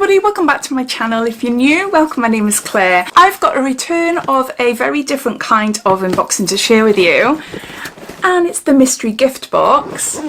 everybody, welcome back to my channel. If you're new, welcome, my name is Claire. I've got a return of a very different kind of unboxing to share with you, and it's the mystery gift box.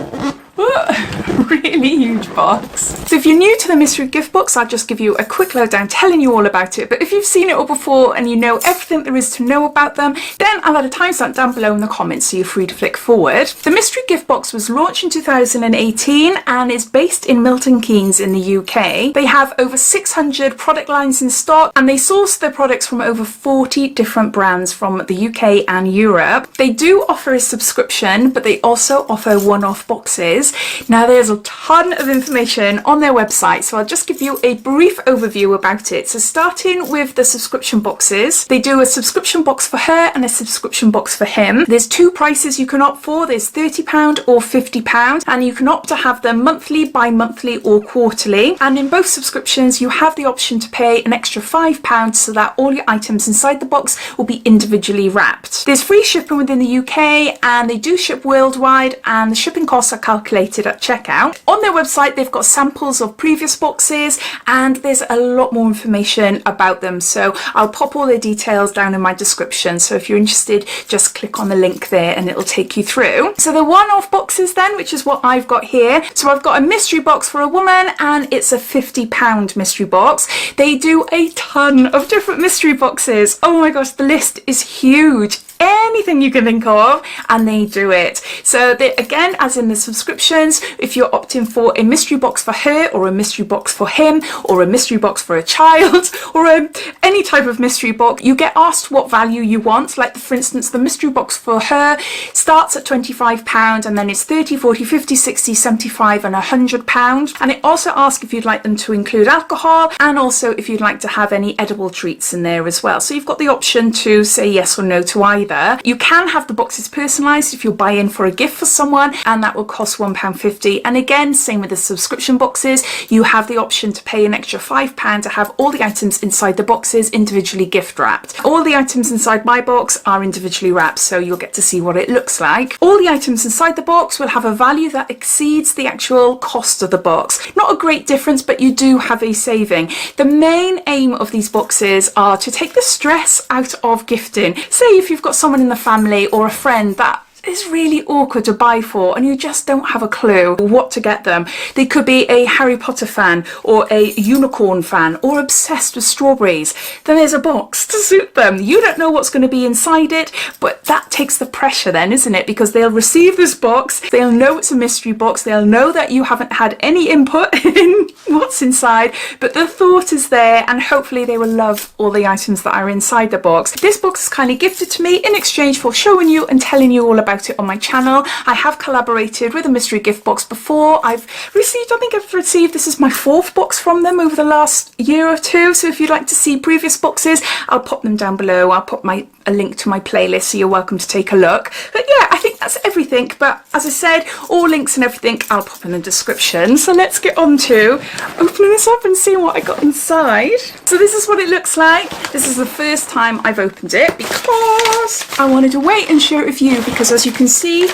Really huge box. So if you're new to the mystery gift box, I'll just give you a quick lowdown telling you all about it. But if you've seen it all before and you know everything there is to know about them, then I'll add a timestamp down below in the comments so you're free to flick forward. The mystery gift box was launched in 2018 and is based in Milton Keynes in the UK. They have over 600 product lines in stock and they source their products from over 40 different brands from the UK and Europe. They do offer a subscription, but they also offer one-off boxes. Now there's a ton of information on their website, so I'll just give you a brief overview about it. So starting with the subscription boxes, they do a subscription box for her and a subscription box for him. There's two prices you can opt for. There's £30 or £50, and you can opt to have them monthly, bi-monthly or quarterly. And in both subscriptions you have the option to pay an extra £5 so that all your items inside the box will be individually wrapped. There's free shipping within the UK and they do ship worldwide, and the shipping costs are calculated at checkout. On their website they've got samples of previous boxes and there's a lot more information about them, so I'll pop all their details down in my description, so if you're interested just click on the link there and it'll take you through. So the one-off boxes then, which is what I've got here. So I've got a mystery box for a woman and it's a £50 mystery box. They do a ton of different mystery boxes. Oh my gosh, the list is huge. Anything you can think of and they do it. So they, again, as in the subscriptions, if you're opting for a mystery box for her or a mystery box for him or a mystery box for a child or any type of mystery box, you get asked what value you want. Like for instance, the mystery box for her starts at £25 and then it's 30, 40, 50, 60, 75 and £100. And it also asks if you'd like them to include alcohol and also if you'd like to have any edible treats in there as well. So you've got the option to say yes or no to either. You can have the boxes personalised if you buy in for a gift for someone, and that will cost £1.50. And again, same with the subscription boxes, you have the option to pay an extra £5 to have all the items inside the boxes individually gift wrapped. All the items inside my box are individually wrapped, so you'll get to see what it looks like. All the items inside the box will have a value that exceeds the actual cost of the box. Not a great difference, but you do have a saving. The main aim of these boxes are to take the stress out of gifting. Say if you've got someone in the family or a friend that is really awkward to buy for and you just don't have a clue what to get them. They could be a Harry Potter fan or a unicorn fan or obsessed with strawberries. Then there's a box to suit them. You don't know what's going to be inside it, but that takes the pressure then, isn't it? Because they'll receive this box, they'll know it's a mystery box, they'll know that you haven't had any input in what's inside, but the thought is there and hopefully they will love all the items that are inside the box. This box is kindly gifted to me in exchange for showing you and telling you all about it on my channel. I have collaborated with a mystery gift box before. I think I've received, this is my 4th box from them over the last year or two, so if you'd like to see previous boxes I'll pop them down below. I'll pop a link to my playlist so you're welcome to take a look. But yeah, I think that's everything, but as I said, all links and everything I'll pop in the description. So let's get on to opening this up and seeing what I got inside. So this is what it looks like. This is the first time I've opened it because I wanted to wait and share it with you, because as you can see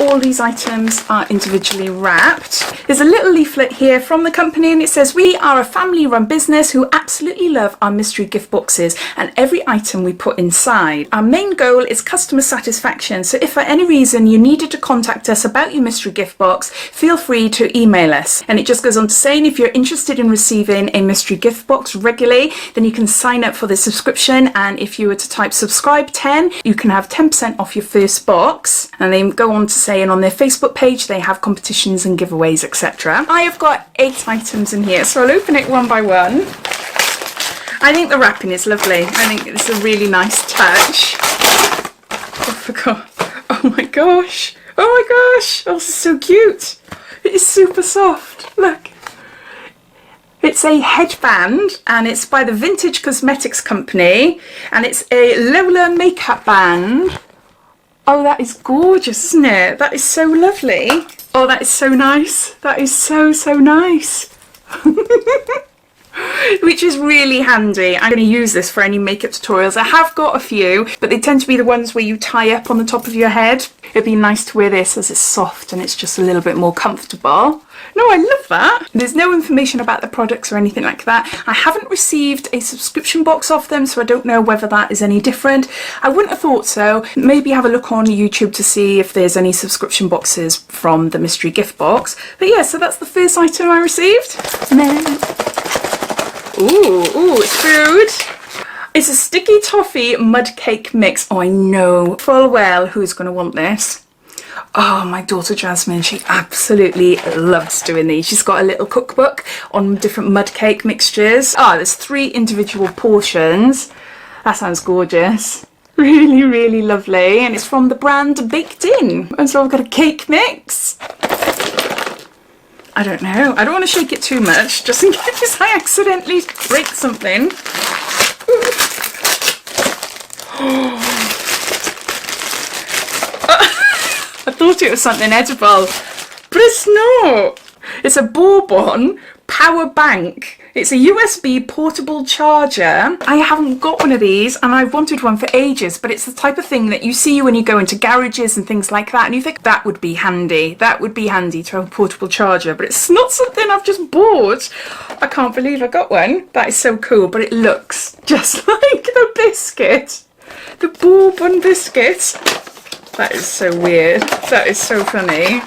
all these items are individually wrapped. There's a little leaflet here from the company and it says, "We are a family run business who absolutely love our mystery gift boxes and every item we put inside. Our main goal is customer satisfaction, so if for any reason you needed to contact us about your mystery gift box, feel free to email us." And it just goes on to saying if you're interested in receiving a mystery gift box regularly, then you can sign up for the subscription, and if you were to type subscribe 10 you can have 10% off your first box. And they go on to say, and on their Facebook page they have competitions and giveaways, etc. I have got 8 items in here, so I'll open it one by one. I think the wrapping is lovely. I think it's a really nice touch. I forgot. Oh my gosh. Oh my gosh. Oh, this is so cute. It is super soft. Look. It's a headband and it's by the Vintage Cosmetics Company and it's a Lola makeup band. Oh, that is gorgeous, isn't it? That is so lovely. Oh, that is so nice. That is so, so nice. which is really handy. I'm going to use this for any makeup tutorials. I have got a few, but they tend to be the ones where you tie up on the top of your head. It'd be nice to wear this as it's soft and it's just a little bit more comfortable. No, I love that. There's no information about the products or anything like that. I haven't received a subscription box off them, so I don't know whether that is any different. I wouldn't have thought so. Maybe have a look on YouTube to see if there's any subscription boxes from the mystery gift box. But yeah, so that's the first item I received. Ooh, it's food. It's a sticky toffee mud cake mix. Oh, I know full well who's going to want this. Oh, my daughter Jasmine, she absolutely loves doing these. She's got a little cookbook on different mud cake mixtures. Oh, there's 3 individual portions. That sounds gorgeous. Really, really lovely. And it's from the brand Baked In. And so I've got a cake mix. I don't know. I don't want to shake it too much, just in case I accidentally break something. I thought it was something edible, but it's not. It's a Bourbon power bank. It's a USB portable charger. I haven't got one of these and I've wanted one for ages, but it's the type of thing that you see when you go into garages and things like that and you think that would be handy. That would be handy to have a portable charger, but it's not something I've just bought. I can't believe I got one. That is so cool, but it looks just like the biscuit. The Bourbon biscuit. That is so weird. That is so funny.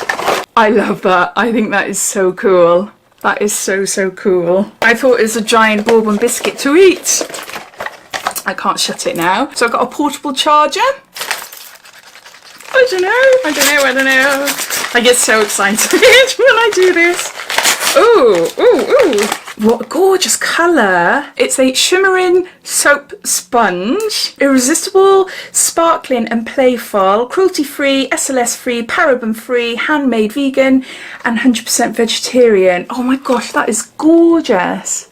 I love that. I think that is so cool. That is so, so cool. I thought it was a giant Bourbon biscuit to eat. I can't shut it now. So I've got a portable charger. I don't know. I get so excited when I do this. Ooh. What a gorgeous colour. It's a shimmering soap sponge. Irresistible, sparkling and playful. Cruelty-free, SLS-free, paraben-free, handmade vegan and 100% vegetarian. Oh my gosh, that is gorgeous.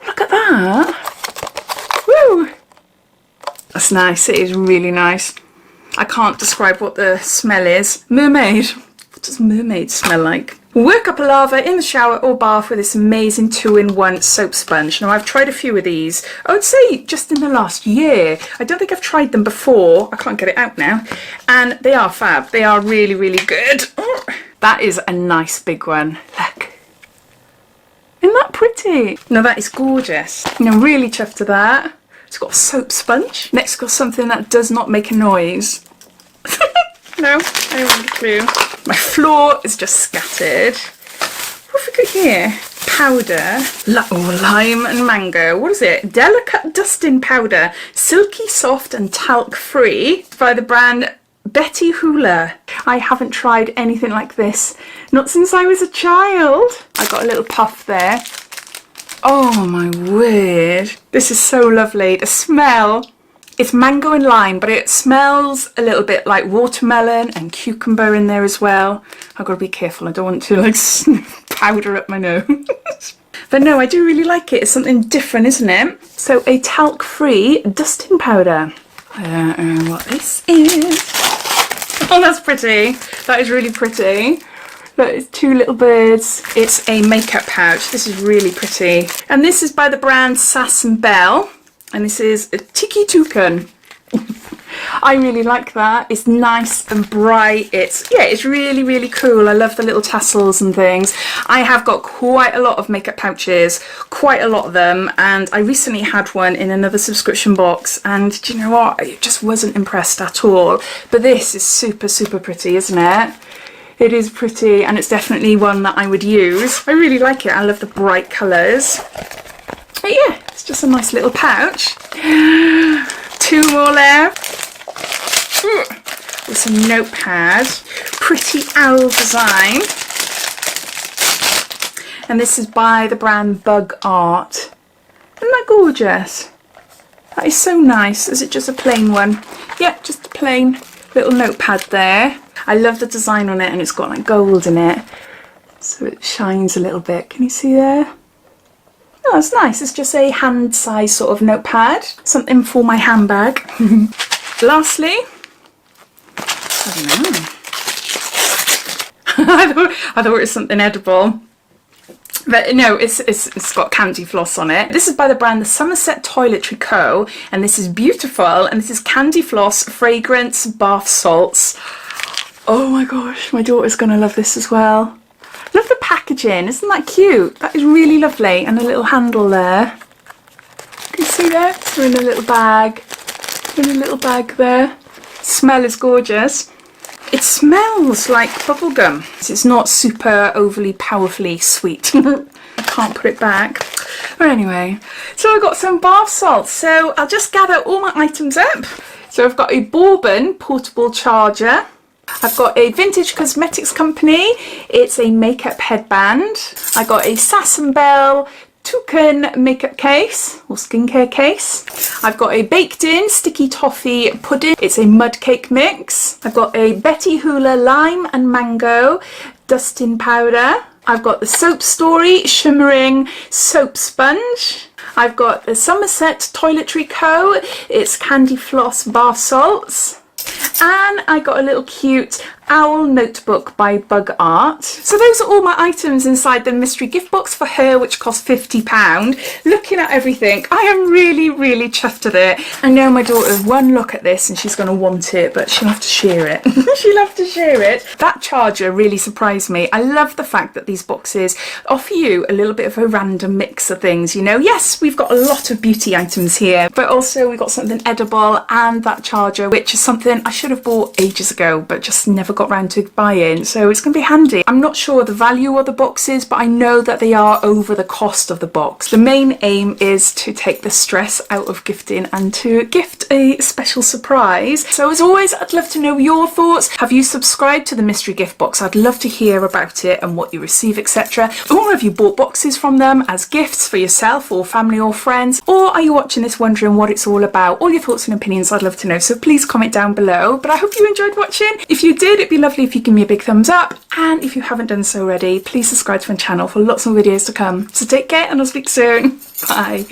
Look at that. Woo. That's nice. It is really nice. I can't describe what the smell is. Mermaid. What does mermaid smell like? Work up a lava in the shower or bath with this amazing 2-in-1 soap sponge. Now I've tried a few of these, I would say just in the last year. I don't think I've tried them before. I can't get it out now. And they are fab. They are really, really good. Oh, that is a nice big one. Look. Isn't that pretty? No, that is gorgeous. I'm really chuffed to that. It's got a soap sponge. Next got something that does not make a noise. No, I don't have a clue. My floor is just scattered. What have we got here? Powder. Lime and mango. What is it? Delicate dusting powder. Silky soft and talc free by the brand Betty Hula. I haven't tried anything like this. Not since I was a child. I got a little puff there. Oh my word. This is so lovely. The smell. It's mango and lime, but it smells a little bit like watermelon and cucumber in there as well. I've got to be careful. I don't want to like sniff powder up my nose. But no, I do really like it. It's something different, isn't it? So a talc-free dusting powder. I don't know what this is. Oh, that's pretty. That is really pretty. That is 2 little birds. It's a makeup pouch. This is really pretty. And this is by the brand Sass and Belle. And this is a Tiki Toucan. I really like that. It's nice and bright. It's really, really cool. I love the little tassels and things. I have got quite a lot of makeup pouches, quite a lot of them. And I recently had one in another subscription box. And do you know what? I just wasn't impressed at all. But this is super, super pretty, isn't it? It is pretty, and it's definitely one that I would use. I really like it. I love the bright colours. But yeah, it's just a nice little pouch. 2 more left. With some notepad. Pretty owl design. And this is by the brand Bug Art. Isn't that gorgeous? That is so nice. Is it just a plain one? Yep, just a plain little notepad there. I love the design on it, and it's got like gold in it. So it shines a little bit. Can you see there? Oh, it's nice. It's just a hand-sized sort of notepad. Something for my handbag. Lastly, I don't know. I thought it was something edible. But no, it's got candy floss on it. This is by the brand the Somerset Toiletry Co. And this is beautiful. And this is candy floss, fragrance, bath salts. Oh my gosh, my daughter's going to love this as well. Love the packaging. Isn't that cute? That is really lovely. And a little handle there. Can you see that? They're in a little bag. In a little bag there. Smell is gorgeous. It smells like bubblegum. It's not super overly powerfully sweet. I can't put it back. But anyway, so I got some bath salts. So I'll just gather all my items up. So I've got a Bourbon portable charger. I've got a vintage cosmetics company. It's a makeup headband. I got a Sass & Belle toucan makeup case or skincare case. I've got a baked in sticky toffee pudding. It's a mud cake mix. I've got a Betty Hula lime and mango dusting powder. I've got the Soap Story Shimmering soap sponge. I've got the Somerset Toiletry Co. It's candy floss bath salts. And I got a little cute owl notebook by Bug Art. So those are all my items inside the mystery gift box for her, which cost £50. Looking at everything, I am really, really chuffed with it. I know my daughter, one look at this and she's going to want it, but she'll have to share it. She'll have to share it. That charger really surprised me. I love the fact that these boxes offer you a little bit of a random mix of things, you know. Yes, we've got a lot of beauty items here, but also we've got something edible and that charger, which is something I should have bought ages ago, but just never got round to buying, so it's going to be handy. I'm not sure the value of the boxes, but I know that they are over the cost of the box. The main aim is to take the stress out of gifting and to gift a special surprise. So as always, I'd love to know your thoughts. Have you subscribed to the mystery gift box? I'd love to hear about it and what you receive, etc. Or have you bought boxes from them as gifts for yourself or family or friends? Or are you watching this wondering what it's all about? All your thoughts and opinions, I'd love to know, so please comment down below. But I hope you enjoyed watching. If you did, it'd be lovely if you give me a big thumbs up, and if you haven't done so already, please subscribe to my channel for lots more videos to come. So take care and I'll speak soon. Bye.